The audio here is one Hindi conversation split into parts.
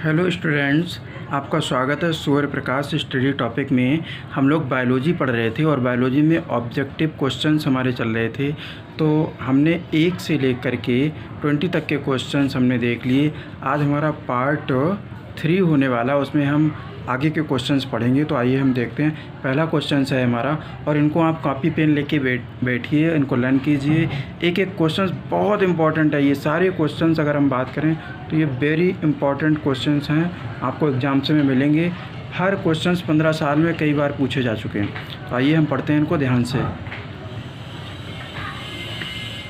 हेलो स्टूडेंट्स, आपका स्वागत है सूर्य प्रकाश स्टडी टॉपिक में। हम लोग बायोलॉजी पढ़ रहे थे और बायोलॉजी में ऑब्जेक्टिव क्वेश्चंस हमारे चल रहे थे। तो हमने 1 से लेकर के 20 तक के क्वेश्चंस हमने देख लिए। आज हमारा पार्ट 3 होने वाला, उसमें हम आगे के क्वेश्चंस पढ़ेंगे। तो आइए हम देखते हैं। पहला क्वेश्चन है हमारा, और इनको आप कॉपी पेन लेके बैठिए, इनको लर्न कीजिए। एक एक क्वेश्चंस बहुत इंपॉर्टेंट है। ये सारे क्वेश्चंस अगर हम बात करें तो ये वेरी इंपॉर्टेंट क्वेश्चंस हैं, आपको एग्जाम्स में मिलेंगे। हर क्वेश्चंस 15 साल में कई बार पूछे जा चुके हैं। तो आइए हम पढ़ते हैं इनको ध्यान से।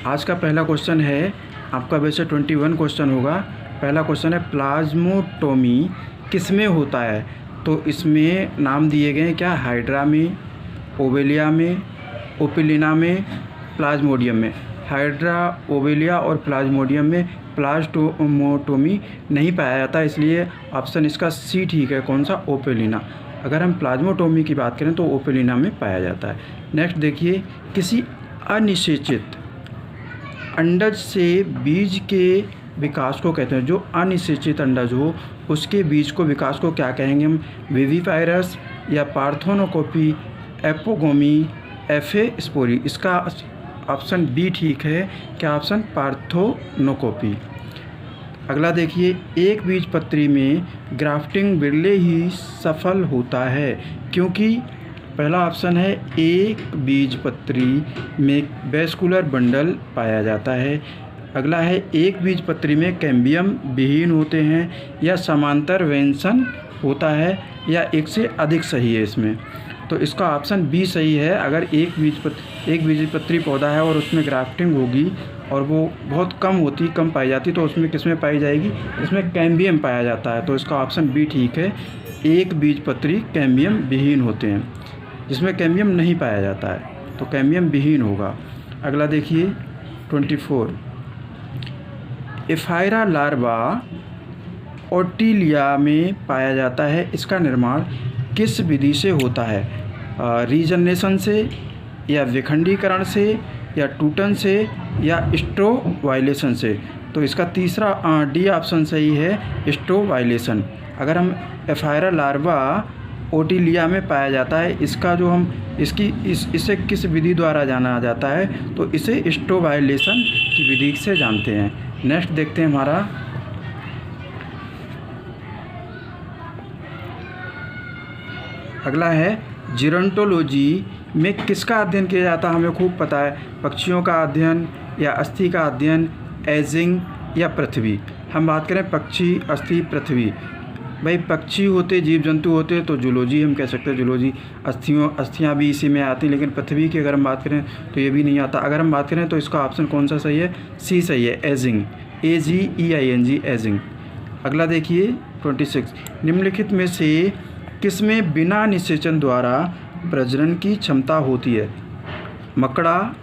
आज का पहला क्वेश्चन है, आपका वैसे 21 क्वेश्चन होगा। पहला क्वेश्चन है, प्लाज्मोटोमी किसमें होता है? तो इसमें नाम दिए गए हैं क्या? हाइड्रा में, ओवेलिया में, ओपिलिना में, प्लाज्मोडियम में। हाइड्रा, ओवेलिया और प्लाज्मोडियम में प्लाज्मोटोमी नहीं पाया जाता, इसलिए ऑप्शन इसका सी ठीक है। कौन सा? ओपेलिना। अगर हम प्लाज्मोटोमी की बात करें तो ओपेलिना में पाया जाता है। नेक्स्ट देखिए, किसी अनिषेचित अंडज से बीज के विकास को कहते हैं। जो अनिषेचित अंडज हो उसके बीज को विकास को क्या कहेंगे हम? विविपायरस या पार्थेनोकोपी, एपोगोमी, एफे स्पोरी। इसका ऑप्शन बी ठीक है। क्या ऑप्शन? पार्थेनोकोपी। अगला देखिए, एक बीजपत्री में ग्राफ्टिंग बिरले ही सफल होता है क्योंकि पहला ऑप्शन है, एक बीजपत्री में वेस्कुलर बंडल पाया जाता है। अगला है, एक बीजपत्री में कैम्बियम विहीन होते हैं, या समांतर वेंशन होता है, या एक से अधिक सही है इसमें। तो इसका ऑप्शन बी सही है। अगर एक बीजपत्री पौधा है और उसमें ग्राफ्टिंग होगी और वो बहुत कम पाई जाती, तो उसमें किसमें पाई जाएगी? इसमें कैम्बियम पाया जाता है। तो इसका ऑप्शन बी ठीक है। एक बीजपत्री कैम्बियम विहीन होते हैं, जिसमें कैम्बियम नहीं पाया जाता है तो कैम्बियम विहीन होगा। अगला देखिए 24, एफायरा लार्वा ओटिलिया में पाया जाता है। इसका निर्माण किस विधि से होता है? रीजनरेशन से, या विखंडीकरण से, या टूटन से, या स्ट्रोवाइलेशन से। तो इसका तीसरा डी ऑप्शन सही है, स्ट्रोवाइलेशन। अगर हम एफायरा लार्वा ओटिलिया में पाया जाता है, इसका जो हम इसे किस विधि द्वारा जाना जाता है? तो इसे स्ट्रोवाइलेशन की विधि से जानते हैं। नेक्स्ट देखते हैं हमारा, अगला है, जीरोंटोलॉजी में किसका अध्ययन किया जाता है? हमें खूब पता है, पक्षियों का अध्ययन, या अस्थि का अध्ययन, एजिंग, या पृथ्वी। हम बात करें पक्षी, अस्थि, पृथ्वी। भाई पक्षी होते, जीव जंतु होते तो जूलॉजी हम कह सकते हैं। जूलॉजी, अस्थियाँ भी इसी में आती हैं, लेकिन पृथ्वी की अगर हम बात करें तो ये भी नहीं आता। अगर हम बात करें तो इसका ऑप्शन कौन सा सही है? सी सही है, एजिंग, AGEING, एजिंग। अगला देखिए 26, निम्नलिखित में से किसमें बिना निषेचन द्वारा प्रजनन की क्षमता होती है? मकड़ा,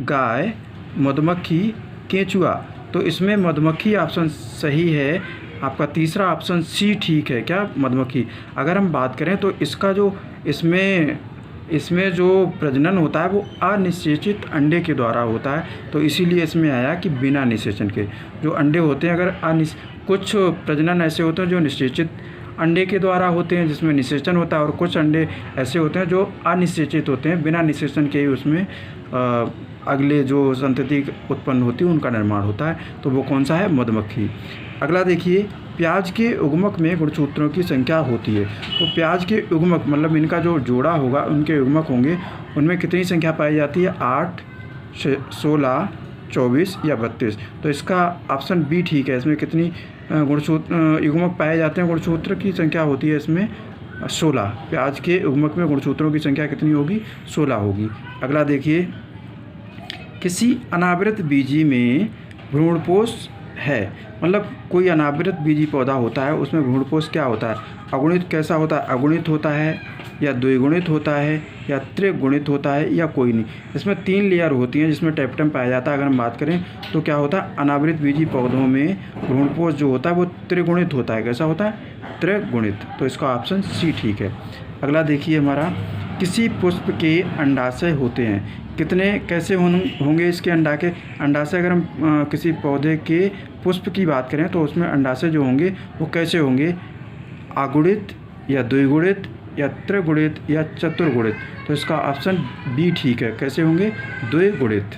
गाय, मधुमक्खी, केंचुआ। तो इसमें मधुमक्खी ऑप्शन सही है। आपका तीसरा ऑप्शन सी ठीक है। क्या? मधुमक्खी। अगर हम बात करें तो इसका जो इसमें जो प्रजनन होता है वो अनिषेचित अंडे के द्वारा होता है, तो इसीलिए इसमें आया कि बिना निषेचन के। जो अंडे होते हैं, अगर कुछ प्रजनन ऐसे होते हैं जो निषेचित अंडे के द्वारा होते हैं, जिसमें निषेचन होता है, और कुछ अंडे ऐसे होते हैं जो अनिषेचित होते हैं, बिना निषेचन के ही उसमें अगले जो संतति उत्पन्न होती है उनका निर्माण होता है। तो वो कौन सा है? मधुमक्खी। अगला देखिए, प्याज के उगमक में गुणसूत्रों की संख्या होती है। तो प्याज के उगमक मतलब इनका जो जोड़ा होगा, उनके उगमक होंगे, उनमें कितनी संख्या पाई जाती है? 8, 16, 24 या 32। तो इसका ऑप्शन बी ठीक है। इसमें कितनी युग्मक पाए जाते हैं? गुणसूत्र की संख्या होती है इसमें 16। प्याज के उगमक में गुणसूत्रों की संख्या कितनी होगी? 16 होगी। अगला देखिए, किसी अनावृत बीजी में भ्रूणपोष है। मतलब कोई अनावृत बीजी पौधा होता है, उसमें भ्रूणपोष क्या होता है? अगुणित कैसा होता है? अगुणित होता है, या द्विगुणित होता है, या त्रिगुणित होता है, या कोई नहीं। इसमें 3 लेयर होती हैं जिसमें टेप्टम पाया जाता है। अगर हम बात करें तो क्या होता है? अनावृत बीजी पौधों में भ्रूणपोष जो होता है वो त्रिगुणित होता है। कैसा होता है? त्रिगुणित। तो इसका ऑप्शन सी ठीक है। अगला देखिए हमारा, किसी पुष्प के अंडाशय होते हैं कितने, कैसे होंगे इसके अंडाशय अगर हम किसी पौधे के पुष्प की बात करें तो उसमें अंडाशय जो होंगे वो कैसे होंगे, अगुणित या द्विगुणित या त्रिगुणित या चतुर्गुणित। तो इसका ऑप्शन बी ठीक है, कैसे होंगे, द्विगुणित।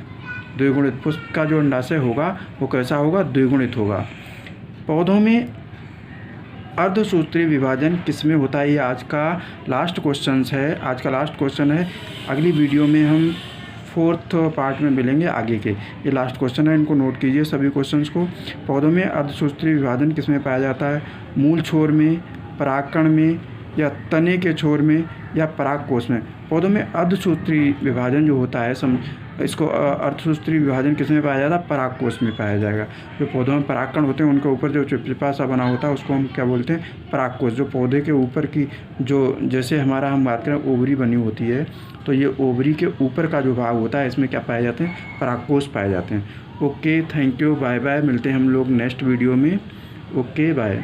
द्विगुणित पुष्प का जो अंडाशय होगा वो कैसा होगा, द्विगुणित होगा। पौधों में अर्धसूत्रीय विभाजन किसमें होता है, ये आज का लास्ट क्वेश्चन है। अगली वीडियो में हम 4th पार्ट में मिलेंगे आगे के। ये लास्ट क्वेश्चन है, इनको नोट कीजिए सभी क्वेश्चंस को। पौधों में अर्धसूत्रीय विभाजन किसमें पाया जाता है, मूल छोर में, परागकण में या तने के छोर में या परागकोश में। पौधों में अर्धसूत्रीय विभाजन जो होता है इसको अर्धसूत्रीय विभाजन किसमें पाया जाता है, परागकोश में पाया जाएगा। जो पौधों में परागकण होते हैं उनके ऊपर जो चिपचिपा सा बना होता है उसको हम क्या बोलते हैं, परागकोश। जो पौधे के ऊपर की जो, जैसे हम बात करें ओवरी बनी होती है, तो ये ओवरी के ऊपर का जो भाग होता है इसमें क्या पाए जाते हैं, परागकोश पाए जाते हैं। Okay, thank you, bye bye, मिलते हैं हम लोग नेक्स्ट वीडियो में। Okay, bye.